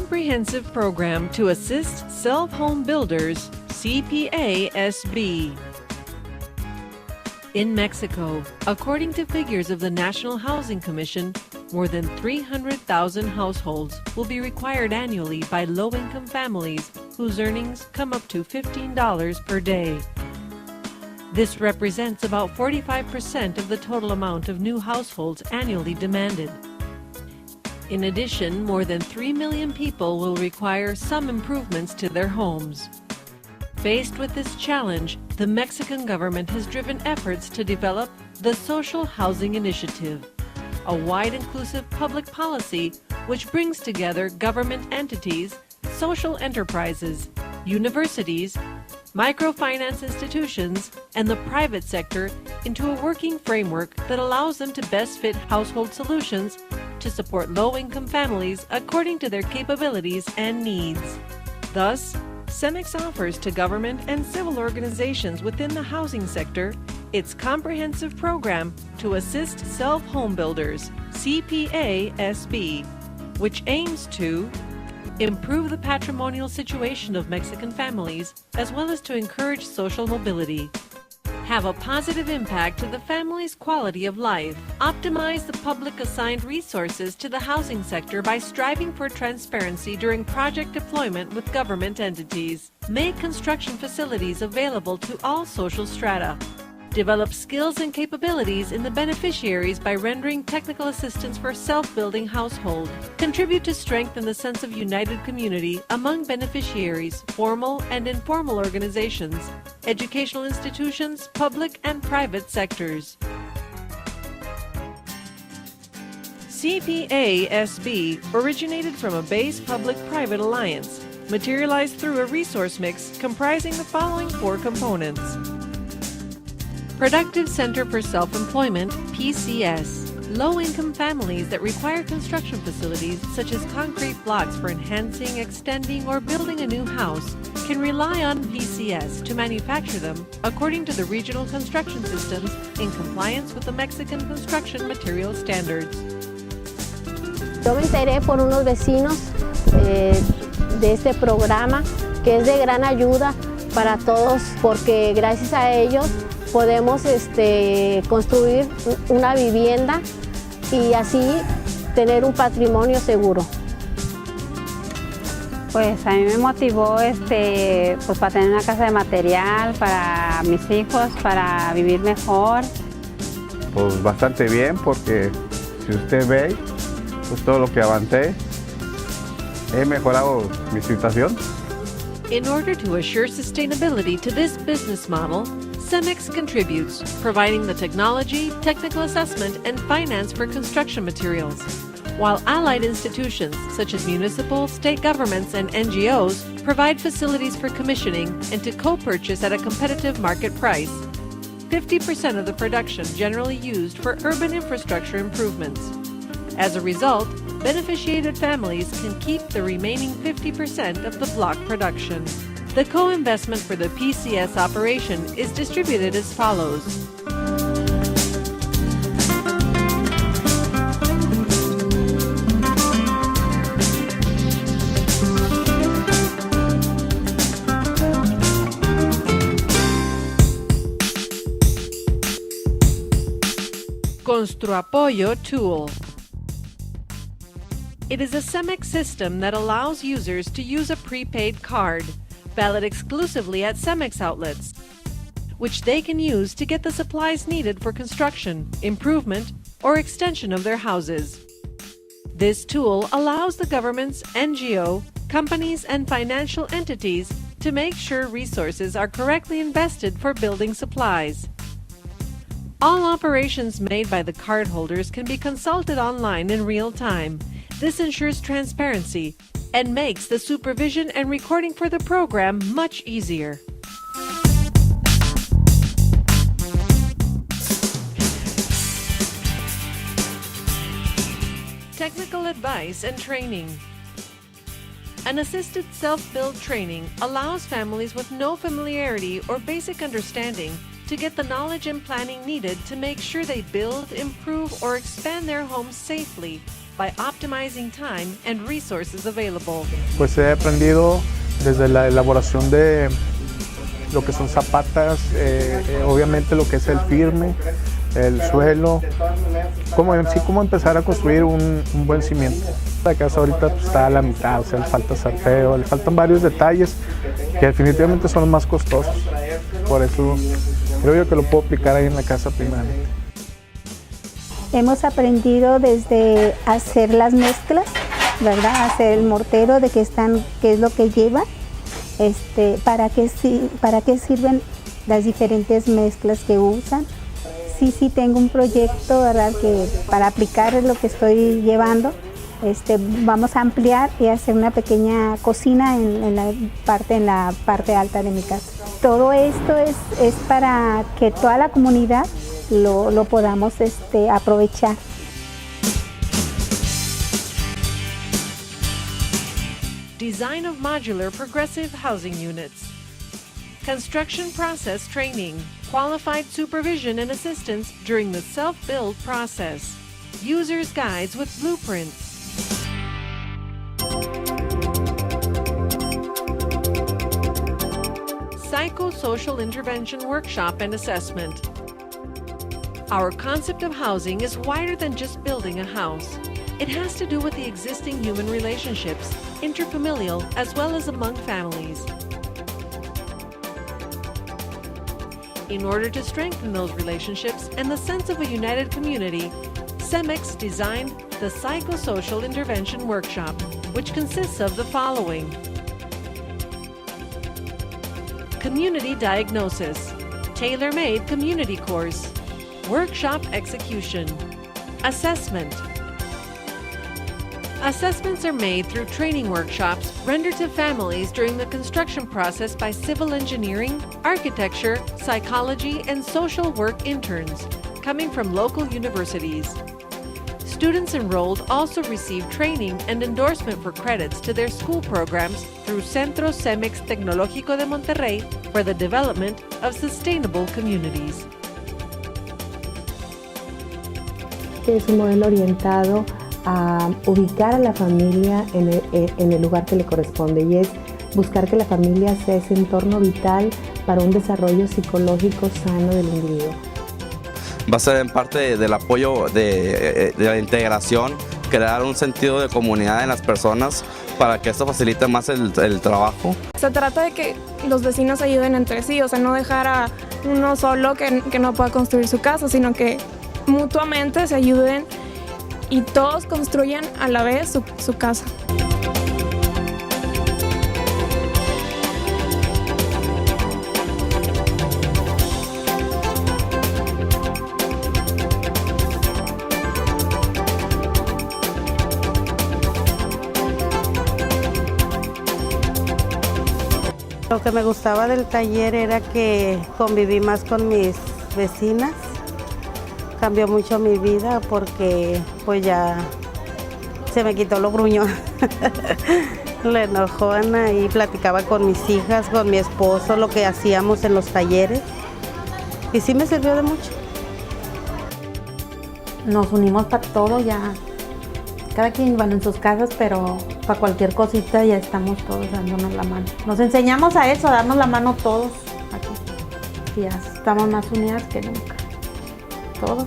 comprehensive program to assist self-home builders, CPA-SB. In Mexico, according to figures of the National Housing Commission, more than 300,000 households will be required annually by low-income families whose earnings come up to $15 per day. This represents about 45% of the total amount of new households annually demanded. In addition, more than 3 million people will require some improvements to their homes. Faced with this challenge, the Mexican government has driven efforts to develop the Social Housing Initiative, a wide inclusive public policy which brings together government entities, social enterprises, universities, microfinance institutions, and the private sector into a working framework that allows them to best fit household solutions to support low-income families according to their capabilities and needs. Thus, CEMEX offers to government and civil organizations within the housing sector its comprehensive program to assist self-home builders, CPA-SB, which aims to improve the patrimonial situation of Mexican families as well as to encourage social mobility, have a positive impact to the family's quality of life, optimize the public assigned resources to the housing sector by striving for transparency during project deployment with government entities, make construction facilities available to all social strata, develop skills and capabilities in the beneficiaries by rendering technical assistance for self-building household, contribute to strengthen the sense of united community among beneficiaries, formal and informal organizations, educational institutions, public and private sectors. CPA-SB originated from a base public-private alliance, materialized through a resource mix comprising the following 4 components. Productive Center for Self-Employment, PCS. Low-income families that require construction facilities such as concrete blocks for enhancing, extending, or building a new house can rely on PCS to manufacture them according to the regional construction systems in compliance with the Mexican construction material standards. Yo me enteré por unos vecinos de este programa que es de gran ayuda para todos porque gracias a ellos podemos construir una vivienda y así tener un patrimonio seguro. Pues a mí me motivó pues para tener una casa de material para mis hijos, para vivir mejor. Pues bastante bien porque si usted ve pues todo lo que avancé, he mejorado mi situación. In order to assure sustainability to this business model, CEMEX contributes, providing the technology, technical assessment, and finance for construction materials, while allied institutions such as municipal, state governments, and NGOs provide facilities for commissioning and to co-purchase at a competitive market price. 50% of the production generally used for urban infrastructure improvements. As a result, beneficiated families can keep the remaining 50% of the block production. The co-investment for the PCS operation is distributed as follows. Construapoyo tool. It is a CEMEX system that allows users to use a prepaid card, valid exclusively at CEMEX outlets, which they can use to get the supplies needed for construction, improvement, or extension of their houses. This tool allows the governments, NGO, companies, and financial entities to make sure resources are correctly invested for building supplies. All operations made by the cardholders can be consulted online in real time. This ensures transparency and makes the supervision and recording for the program much easier. Technical advice and training. An assisted self-build training allows families with no familiarity or basic understanding to get the knowledge and planning needed to make sure they build, improve, or expand their homes safely by optimizing time and resources available. Pues he aprendido desde la elaboración de lo que son zapatas, obviamente lo que es el firme, el suelo, cómo empezar a construir un buen cimiento. La casa ahorita pues, está a la mitad, o sea, le falta sarteo, le faltan varios detalles que definitivamente son los más costosos. Por eso creo yo que lo puedo aplicar ahí en la casa primeramente. Hemos aprendido desde hacer las mezclas, ¿verdad? Hacer el mortero, de qué es lo que lleva, para qué sirven las diferentes mezclas que usan. Sí tengo un proyecto, ¿verdad? Que para aplicar lo que estoy llevando, vamos a ampliar y hacer una pequeña cocina en la parte alta de mi casa. Todo esto es para que toda la comunidad lo podamos aprovechar. Design of modular progressive housing units. Construction process training. Qualified supervision and assistance during the self-build process. User's guides with blueprints. Psychosocial intervention workshop and assessment. Our concept of housing is wider than just building a house. It has to do with the existing human relationships, interfamilial as well as among families. In order to strengthen those relationships and the sense of a united community, CEMEX designed the Psychosocial Intervention Workshop, which consists of the following: Community Diagnosis, Tailor-Made Community Course, Workshop Execution, Assessment. Assessments are made through training workshops rendered to families during the construction process by civil engineering, architecture, psychology, and social work interns coming from local universities. Students enrolled also receive training and endorsement for credits to their school programs through Centro CEMEX Tecnológico de Monterrey for the development of sustainable communities. Es un modelo orientado a ubicar a la familia en el lugar que le corresponde, y es buscar que la familia sea ese entorno vital para un desarrollo psicológico sano del individuo. Va a ser en parte del apoyo de la integración, crear un sentido de comunidad en las personas para que esto facilite más el trabajo. Se trata de que los vecinos ayuden entre sí, o sea, no dejar a uno solo que no pueda construir su casa, sino que mutuamente se ayuden y todos construyan a la vez su casa. Lo que me gustaba del taller era que conviví más con mis vecinas. Cambió mucho mi vida porque pues ya se me quitó lo gruñón, la enojona, y platicaba con mis hijas, con mi esposo, lo que hacíamos en los talleres, y sí me sirvió de mucho. Nos unimos para todo, ya cada quien van en sus casas, pero para cualquier cosita ya estamos todos dándonos la mano. Nos enseñamos a eso, a darnos la mano todos aquí, y ya estamos más unidas que nunca. Todos.